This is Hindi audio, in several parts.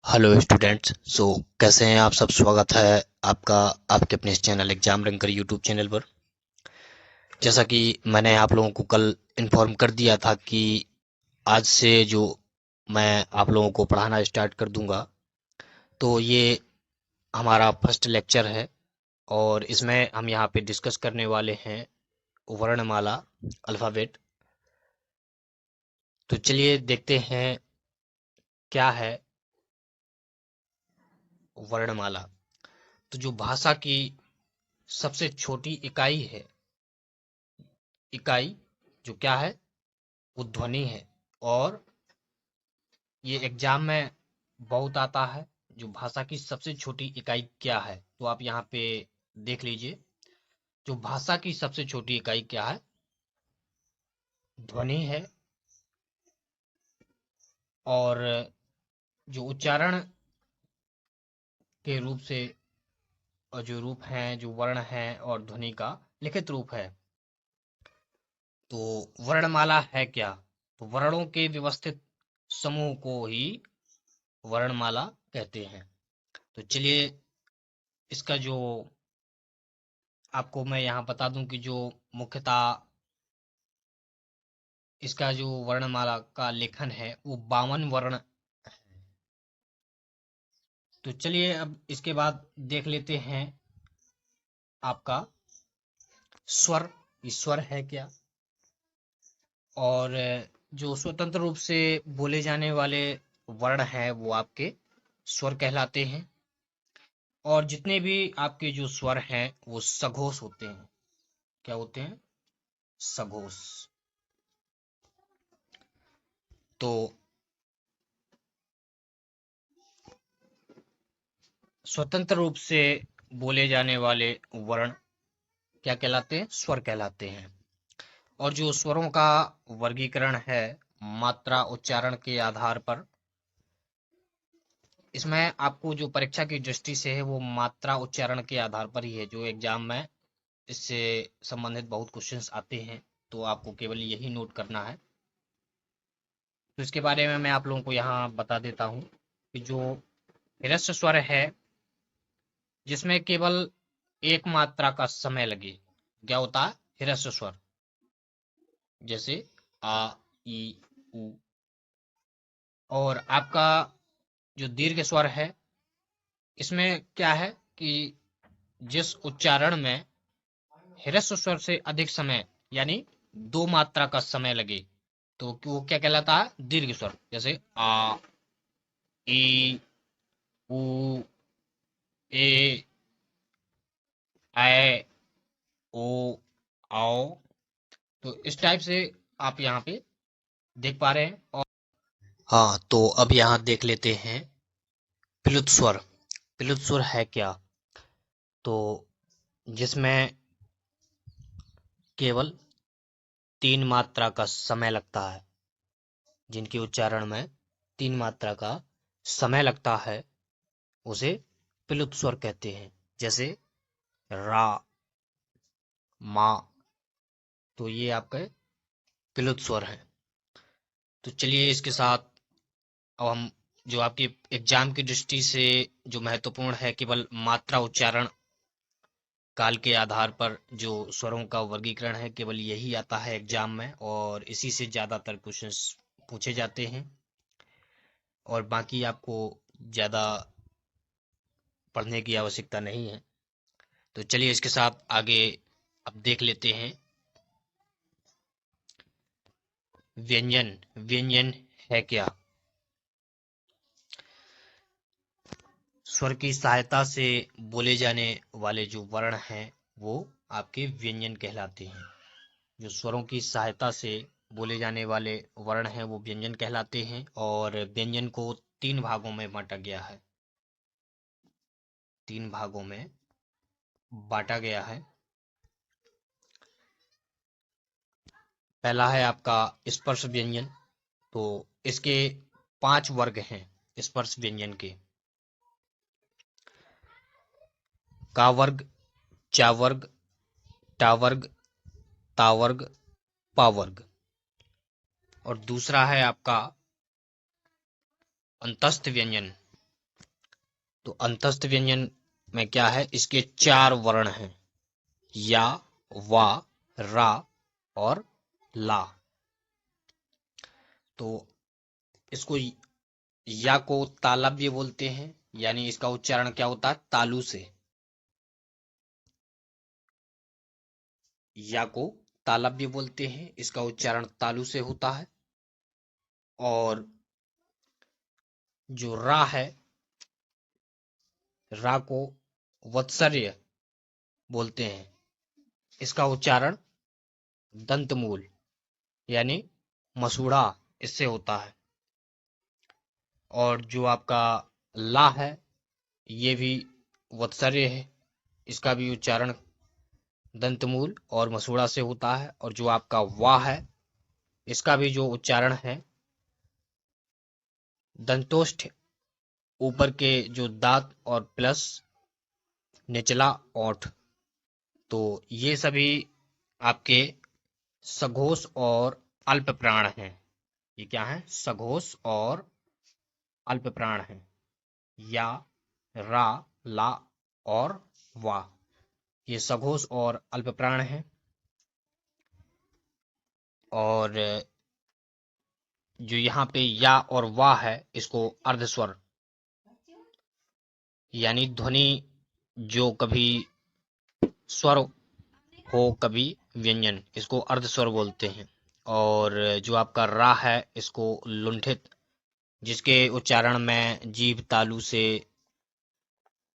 Hello students. कैसे हैं आप सब। स्वागत है आपका आपके अपने इस channel exam ranker YouTube channel पर। जैसा कि मैंने आप लोगों को कल इन्फॉर्म कर दिया था कि आज से जो मैं आप लोगों को पढ़ाना स्टार्ट कर दूंगा, तो ये हमारा फर्स्ट लेक्चर है और इसमें हम यहाँ पे डिस्कस करने वाले हैं वर्णमाला, अल्फ़ाबेट। तो चलिए देखते हैं क्या है वर्णमाला। तो जो भाषा की सबसे छोटी इकाई है, इकाई जो क्या है, वो ध्वनि है। और ये एग्जाम में बहुत आता है, जो भाषा की सबसे छोटी इकाई क्या है। तो आप यहाँ पे देख लीजिए, जो भाषा की सबसे छोटी इकाई क्या है, ध्वनि है। और जो उच्चारण के रूप से, और जो रूप हैं, जो वर्ण हैं और ध्वनि का लिखित रूप है। तो वर्णमाला है क्या? तो वर्णों के व्यवस्थित समूह को ही वर्णमाला कहते हैं। तो चलिए इसका जो आपको मैं यहाँ बता दूं कि जो मुख्यतः इसका जो वर्णमाला का लेखन है वो 52 वर्ण। तो चलिए अब इसके बाद देख लेते हैं आपका स्वर। ये स्वर है क्या? और जो स्वतंत्र रूप से बोले जाने वाले वर्ण हैं वो आपके स्वर कहलाते हैं। और जितने भी आपके जो स्वर हैं वो सघोष होते हैं। क्या होते हैं? सघोष। तो स्वतंत्र रूप से बोले जाने वाले वर्ण क्या कहलाते हैं? स्वर कहलाते हैं। और जो स्वरों का वर्गीकरण है मात्रा उच्चारण के आधार पर, इसमें आपको जो परीक्षा की दृष्टि से है वो मात्रा उच्चारण के आधार पर ही है। जो एग्जाम में इससे संबंधित बहुत क्वेश्चंस आते हैं, तो आपको केवल यही नोट करना है। तो इसके बारे में मैं आप लोगों को यहाँ बता देता हूँ कि जो ह्रस्व स्वर है जिसमें केवल एक मात्रा का समय लगे, क्या होता है? ह्रस्व स्वर। जैसे आ, ई, उ। और आपका जो दीर्घ स्वर है, इसमें क्या है कि जिस उच्चारण में ह्रस्व स्वर से अधिक समय, यानी दो मात्रा का समय लगे, तो वो क्या कहलाता है? दीर्घ स्वर। जैसे आ, ई, उ, ए, ऐ, ओ, आओ। तो इस टाइप से आप यहाँ पे देख पा रहे हैं। और हाँ, तो अब यहाँ देख लेते हैं प्लुत स्वर। प्लुत स्वर है क्या? तो जिसमें केवल तीन मात्रा का समय लगता है, जिनके उच्चारण में तीन मात्रा का समय लगता है, उसे प्लुत स्वर कहते हैं। जैसे रा, मा। तो ये आपके प्लुत स्वर हैं। तो चलिए इसके साथ अब हम जो आपकी एग्जाम की दृष्टि से जो महत्वपूर्ण है, केवल मात्रा उच्चारण काल के आधार पर जो स्वरों का वर्गीकरण है, केवल यही आता है एग्जाम में, और इसी से ज्यादातर क्वेश्चंस पूछे जाते हैं। और बाकी आपको ज्यादा पढ़ने की आवश्यकता नहीं है। तो चलिए इसके साथ आगे अब देख लेते हैं व्यंजन। व्यंजन है क्या? स्वर की सहायता से बोले जाने वाले जो वर्ण हैं वो आपके व्यंजन कहलाते हैं। जो स्वरों की सहायता से बोले जाने वाले वर्ण हैं वो व्यंजन कहलाते हैं। और व्यंजन को तीन भागों में बांटा गया है। तीन भागों में बांटा गया है। पहला है आपका स्पर्श व्यंजन। तो इसके पांच वर्ग हैं स्पर्श व्यंजन के। का वर्ग, चा वर्ग, टा वर्ग, ता वर्ग, पा वर्ग। और दूसरा है आपका अंतस्थ व्यंजन। तो अंतस्थ व्यंजन में क्या है, इसके 4 वर्ण हैं, या, वा, रा और ला। तो इसको या को तालव्य बोलते हैं, यानी इसका उच्चारण क्या होता है, तालु से। या को तालव्य बोलते हैं, इसका उच्चारण तालु से होता है। और जो रा है, रा को वत्सर्य बोलते हैं, इसका उच्चारण दंतमूल यानी मसूड़ा इससे होता है। और जो आपका ला है, ये भी वत्सर्य है, इसका भी उच्चारण दंतमूल और मसूड़ा से होता है। और जो आपका वा है, इसका भी जो उच्चारण है दंतोष्ठ, ऊपर के जो दांत और प्लस निचला ओठ। तो ये सभी आपके सघोष और अल्प प्राण हैं। ये क्या है, सघोष और अल्प प्राण हैं। या, रा, ला और वा, ये सघोष और अल्प प्राण हैं। और जो यहाँ पे या और वा है, इसको अर्धस्वर यानी ध्वनि जो कभी स्वर हो कभी व्यंजन, इसको अर्धस्वर बोलते हैं। और जो आपका रा है, इसको लुंठित, जिसके उच्चारण में जीभ तालु से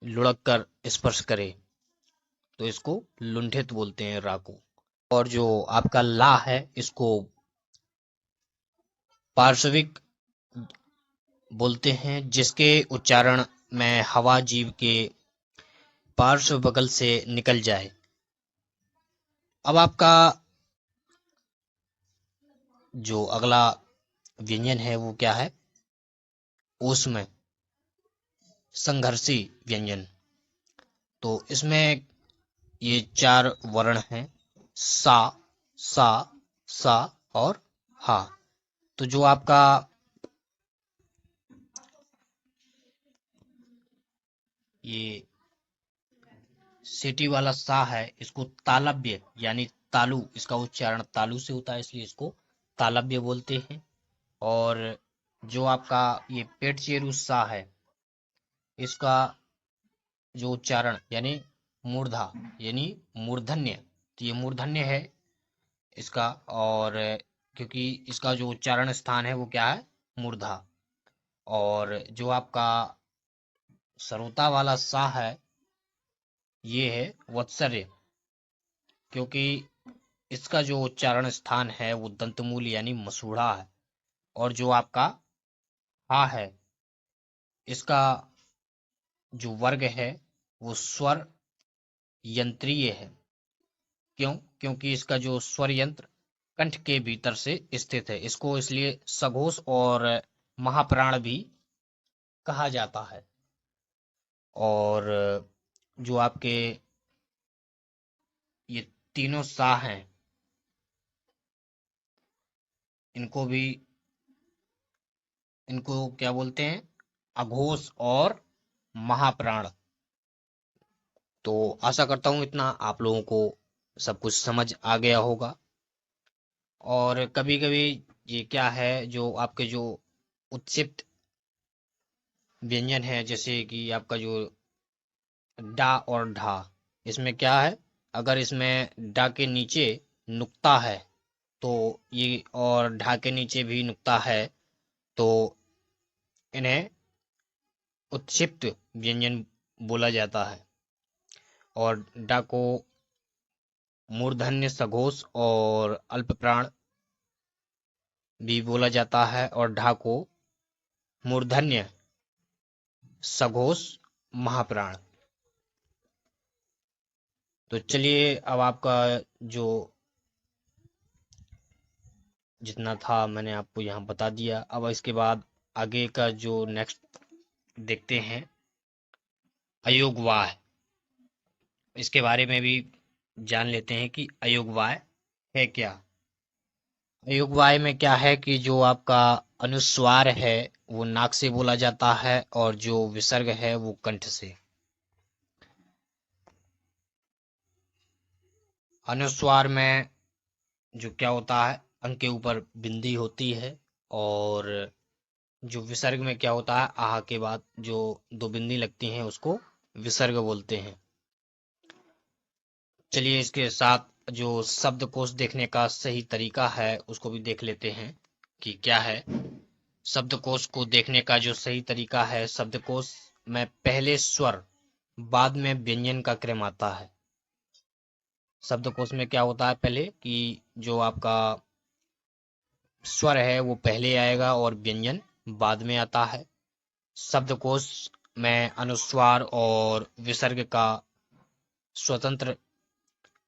लुढ़क कर स्पर्श करे, तो इसको लुंठित बोलते हैं रा को। और जो आपका ला है, इसको पार्श्विक बोलते हैं, जिसके उच्चारण में हवा जीभ के पार्श्व बगल से निकल जाए। अब आपका जो अगला व्यंजन है वो क्या है, ऊष्म संघर्षी व्यंजन। तो इसमें ये 4 वर्ण हैं, सा, सा, सा और हा। तो जो आपका ये सिटी वाला सा है, इसको तालव्य यानी तालु, इसका उच्चारण तालु से होता है, इसलिए इसको तालव्य बोलते हैं। और जो आपका ये पेट चेरू सा है, इसका जो उच्चारण यानी मूर्धा यानी मूर्धन्य, तो ये मूर्धन्य है इसका। और क्योंकि इसका जो उच्चारण स्थान है वो क्या है, मूर्धा। और जो आपका सरोता वाला सा है, ये है वत्सर्य, क्योंकि इसका जो उच्चारण स्थान है वो दंतमूल यानी मसूड़ा है। और जो आपका हा है, इसका जो वर्ग है वो स्वर यंत्रीय है। क्यों, क्योंकि इसका जो स्वर यंत्र कंठ के भीतर से स्थित है, इसको इसलिए सघोष और महाप्राण भी कहा जाता है। और जो आपके ये तीनों सा हैं, इनको क्या बोलते हैं, अघोष और महाप्राण। तो आशा करता हूं इतना आप लोगों को सब कुछ समझ आ गया होगा। और कभी कभी ये क्या है, जो आपके जो उत्क्षिप्त व्यंजन है, जैसे कि आपका जो डा और ढा, इसमें क्या है, अगर इसमें डा के नीचे नुक्ता है तो ये, और ढा के नीचे भी नुक्ता है, तो इन्हें उत्क्षिप्त व्यंजन बोला जाता है। और डा को मूर्धन्य सघोष और अल्प प्राण भी बोला जाता है, और ढा को मूर्धन्य सघोष महाप्राण। तो चलिए, अब आपका जो जितना था मैंने आपको यहाँ बता दिया। अब इसके बाद आगे का जो नेक्स्ट देखते हैं, अयोगवाय। इसके बारे में भी जान लेते हैं कि अयोगवाय है क्या। अयोगवाय में क्या है कि जो आपका अनुस्वार है वो नाक से बोला जाता है और जो विसर्ग है वो कंठ से। अनुस्वार में जो क्या होता है, अंग के ऊपर बिंदी होती है, और जो विसर्ग में क्या होता है, आह के बाद जो दो बिंदी लगती हैं उसको विसर्ग बोलते हैं। चलिए इसके साथ जो शब्दकोश देखने का सही तरीका है उसको भी देख लेते हैं कि क्या है। शब्दकोश को देखने का जो सही तरीका है, शब्दकोश में पहले स्वर बाद में व्यंजन का क्रम आता है। शब्दकोश में क्या होता है पहले कि जो आपका स्वर है वो पहले आएगा और व्यंजन बाद में आता है। शब्दकोश में अनुस्वार और विसर्ग का स्वतंत्र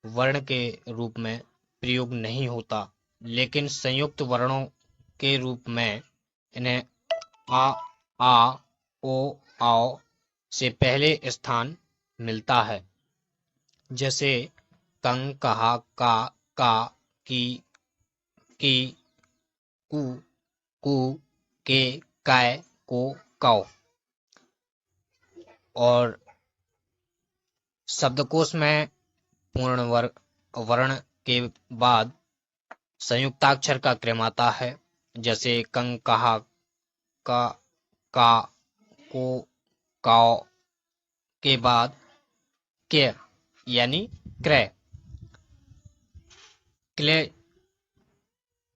वर्ण के रूप में प्रयोग नहीं होता, लेकिन संयुक्त वर्णों के रूप में इन्हें आ, आ, ओ, आओ से पहले स्थान मिलता है। जैसे कंग, कहा, का, की, कु, कु, के, काय, को, कौ। और शब्दकोश में पूर्ण वर्ण के बाद संयुक्ताक्षर का क्रम आता है। जैसे कंग, कहा, का, को, काओ के बाद के यानी क्रय, क्ले,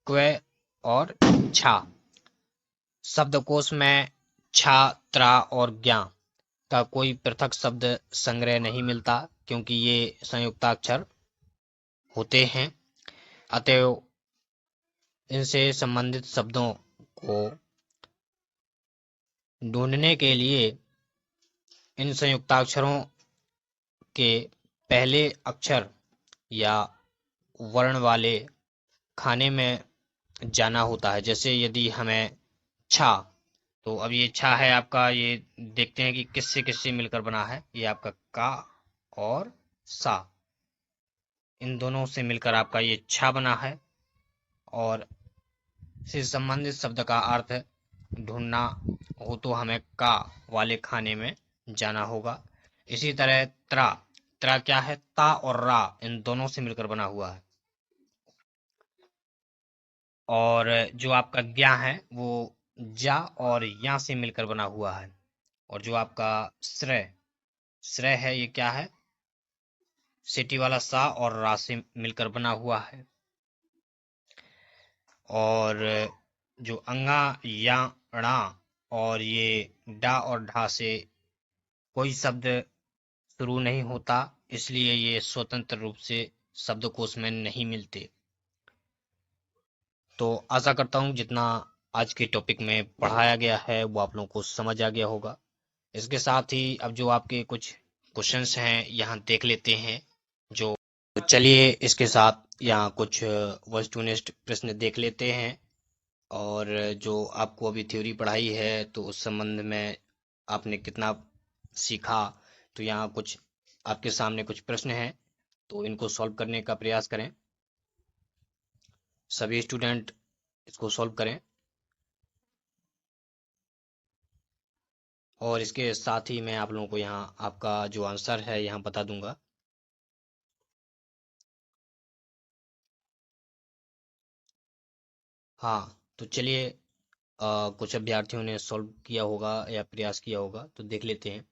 क्वे और छा। शब्दकोश में छा, त्रा और ज्ञा का कोई पृथक शब्द संग्रह नहीं मिलता, क्योंकि ये संयुक्ताक्षर होते हैं। अतएव इनसे संबंधित शब्दों को ढूंढने के लिए इन संयुक्ताक्षरों के पहले अक्षर या वर्ण वाले खाने में जाना होता है। जैसे यदि हमें छा, तो अब ये छा है आपका, ये देखते हैं कि किससे किससे मिलकर बना है। ये आपका का और सा, इन दोनों से मिलकर आपका ये छा बना है, और से संबंधित शब्द का अर्थ ढूंढना हो तो हमें का वाले खाने में जाना होगा। इसी तरह त्रा, त्रा क्या है, ता और रा इन दोनों से मिलकर बना हुआ है। और जो आपका ज्ञा है वो जा और या से मिलकर बना हुआ है। और जो आपका श्रय, श्रय है ये क्या है, सिटी वाला सा और रा से मिलकर बना हुआ है। और जो अंगा, या, णा और ये डा और ढा से कोई शब्द शुरू नहीं होता, इसलिए ये स्वतंत्र रूप से शब्दकोश में नहीं मिलते। तो आशा करता हूँ जितना आज के टॉपिक में पढ़ाया गया है वो आप लोगों को समझ आ गया होगा। इसके साथ ही अब जो आपके कुछ क्वेश्चंस हैं यहाँ देख लेते हैं। जो चलिए इसके साथ यहाँ कुछ वस्तुनिष्ठ प्रश्न देख लेते हैं। और जो आपको अभी थ्योरी पढ़ाई है तो उस संबंध में आपने कितना सीखा, तो यहाँ कुछ आपके सामने कुछ प्रश्न हैं, तो इनको सॉल्व करने का प्रयास करें। सभी स्टूडेंट इसको सॉल्व करें। और इसके साथ ही मैं आप लोगों को यहाँ आपका जो आंसर है यहाँ बता दूंगा। हाँ तो चलिए, कुछ अभ्यर्थियों ने सॉल्व किया होगा या प्रयास किया होगा, तो देख लेते हैं।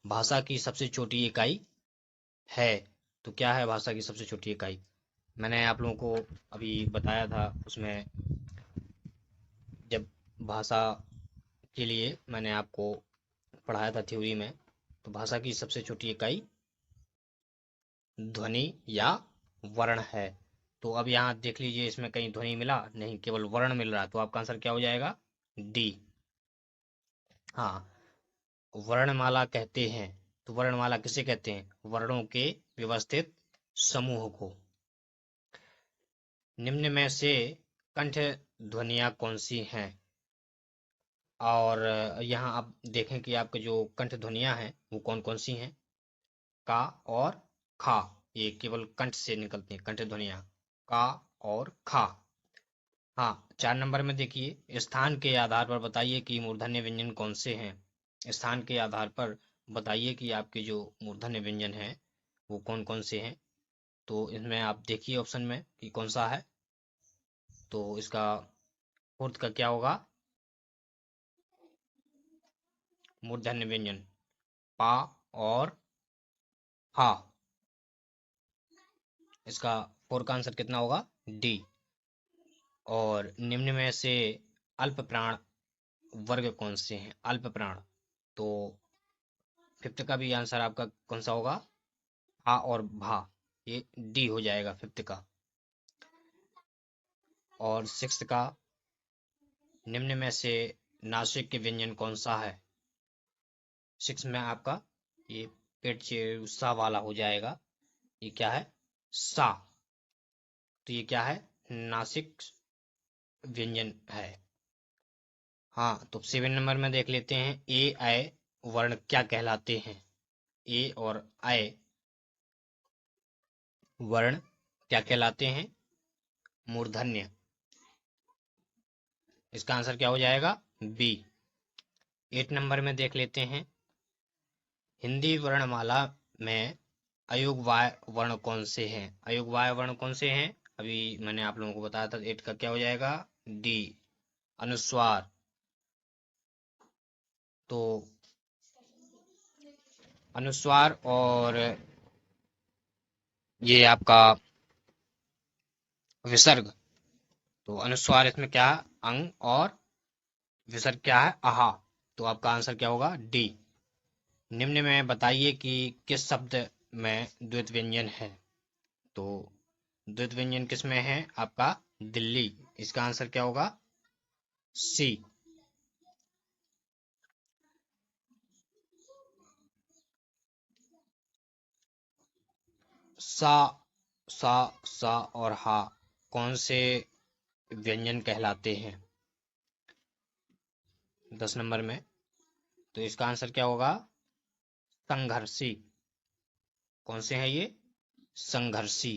भाषा की सबसे छोटी इकाई है, तो क्या है भाषा की सबसे छोटी इकाई? मैंने आप लोगों को अभी बताया था उसमें, जब भाषा के लिए मैंने आपको पढ़ाया था थ्योरी में, तो भाषा की सबसे छोटी इकाई ध्वनि या वर्ण है। तो अब यहाँ देख लीजिए, इसमें कहीं ध्वनि मिला नहीं, केवल वर्ण मिल रहा है, तो आपका आंसर क्या हो जाएगा, डी। हाँ, वर्णमाला कहते हैं, तो वर्णमाला किसे कहते हैं, वर्णों के व्यवस्थित समूह को। निम्न में से कंठ ध्वनियां कौन सी हैं? और यहाँ आप देखें कि आपके जो कंठ ध्वनियां हैं वो कौन कौन सी हैं। का और खा, ये केवल कंठ से निकलती हैं कंठ ध्वनियां, का और खा। हाँ, 4 नंबर में देखिए, स्थान के आधार पर बताइए कि मूर्धन्य व्यंजन कौन से हैं। स्थान के आधार पर बताइए कि आपके जो मूर्धन्य व्यंजन हैं वो कौन कौन से हैं। तो इसमें आप देखिए ऑप्शन में कि कौन सा है। तो इसका फोर्थ का क्या होगा, मूर्धन्य व्यंजन पा और हा। इसका फोर का आंसर कितना होगा, डी। और निम्न में से अल्प प्राण वर्ग कौन से हैं, अल्प प्राण। तो फिफ्थ का भी आंसर आपका कौन सा होगा, आ और भा, ये डी हो जाएगा फिफ्थ का। और सिक्स्थ का, निम्न में से नासिक के व्यंजन कौन सा है। सिक्स में आपका ये पेट सा वाला हो जाएगा, ये क्या है, सा। तो ये क्या है, नासिक व्यंजन है। हाँ, तो 7 नंबर में देख लेते हैं, ए आय वर्ण क्या कहलाते हैं। ए और आय वर्ण क्या कहलाते हैं, मूर्धन्य। इसका आंसर क्या हो जाएगा, बी। 8 नंबर में देख लेते हैं, हिंदी वर्णमाला में अयोगवाय वर्ण कौन से हैं। अयोगवाय वर्ण कौन से हैं, अभी मैंने आप लोगों को बताया था। 8 का क्या हो जाएगा, डी, अनुस्वार। तो अनुस्वार और ये आपका विसर्ग। तो अनुस्वार इसमें क्या है, अंग, और विसर्ग क्या है, आहा। तो आपका आंसर क्या होगा, डी। निम्न में बताइए कि किस शब्द में द्वित व्यंजन है। तो द्वित व्यंजन किस में है आपका, दिल्ली। इसका आंसर क्या होगा, सी। सा, सा और हा कौन से व्यंजन कहलाते हैं 10 नंबर में। तो इसका आंसर क्या होगा, संघर्षी। कौन से हैं ये, संघर्षी।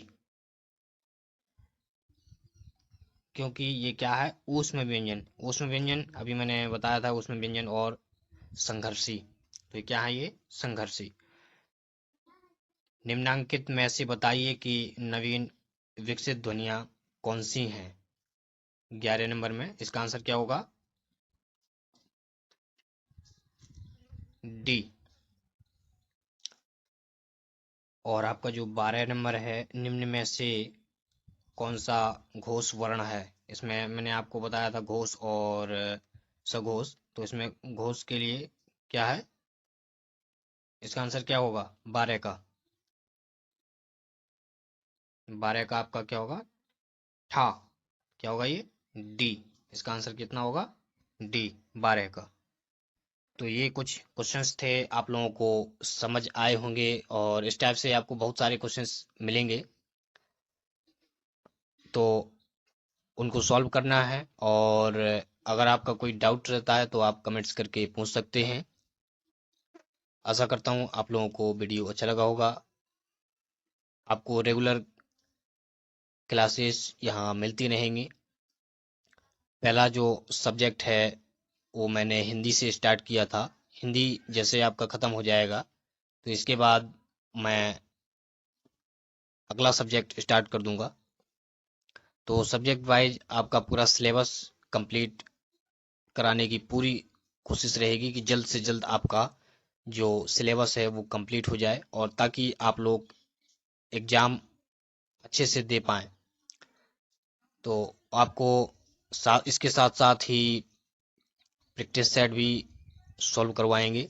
क्योंकि ये क्या है, ऊष्म व्यंजन। ऊष्म व्यंजन अभी मैंने बताया था, ऊष्म व्यंजन और संघर्षी। तो ये क्या है, ये संघर्षी। निम्नांकित में से बताइए कि नवीन विकसित ध्वनियां कौन सी हैं। 11 नंबर में इसका आंसर क्या होगा, डी। और आपका जो 12 नंबर है, निम्न में से कौन सा घोष वर्ण है। इसमें मैंने आपको बताया था घोष और सघोष। तो इसमें घोष के लिए क्या है, इसका आंसर क्या होगा, 12 का। 12 का आपका क्या होगा, ठा। क्या होगा ये, डी। इसका आंसर कितना होगा, डी, 12 का। तो ये कुछ क्वेश्चंस थे, आप लोगों को समझ आए होंगे और इस टाइप से आपको बहुत सारे क्वेश्चंस मिलेंगे। तो उनको सॉल्व करना है, और अगर आपका कोई डाउट रहता है तो आप कमेंट्स करके पूछ सकते हैं। आशा करता हूँ आप लोगों को वीडियो अच्छा लगा होगा। आपको रेगुलर क्लासेस यहाँ मिलती रहेंगी। पहला जो सब्जेक्ट है वो मैंने हिंदी से स्टार्ट किया था। हिंदी जैसे आपका ख़त्म हो जाएगा तो इसके बाद मैं अगला सब्जेक्ट स्टार्ट कर दूंगा। तो सब्जेक्ट वाइज आपका पूरा सिलेबस कंप्लीट कराने की पूरी कोशिश रहेगी कि जल्द से जल्द आपका जो सिलेबस है वो कंप्लीट हो जाए, और ताकि आप लोग एग्ज़ाम अच्छे से दे पाएँ। तो आपको इसके साथ साथ ही प्रैक्टिस सेट भी सॉल्व करवाएंगे,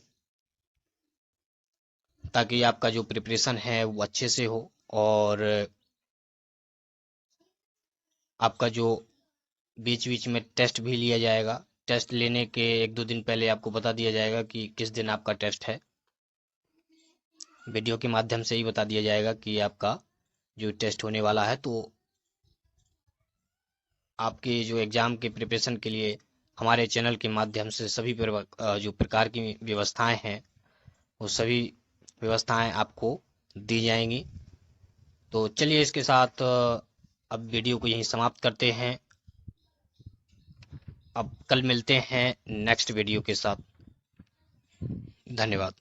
ताकि आपका जो प्रिपरेशन है वो अच्छे से हो। और आपका जो बीच बीच में टेस्ट भी लिया जाएगा। टेस्ट लेने के 1-2 दिन पहले आपको बता दिया जाएगा कि किस दिन आपका टेस्ट है। वीडियो के माध्यम से ही बता दिया जाएगा कि आपका जो टेस्ट होने वाला है। तो आपके जो एग्ज़ाम के प्रिपरेशन के लिए हमारे चैनल के माध्यम से सभी जो प्रकार की व्यवस्थाएं हैं वो सभी व्यवस्थाएं आपको दी जाएंगी। तो चलिए इसके साथ अब वीडियो को यहीं समाप्त करते हैं। अब कल मिलते हैं नेक्स्ट वीडियो के साथ। धन्यवाद।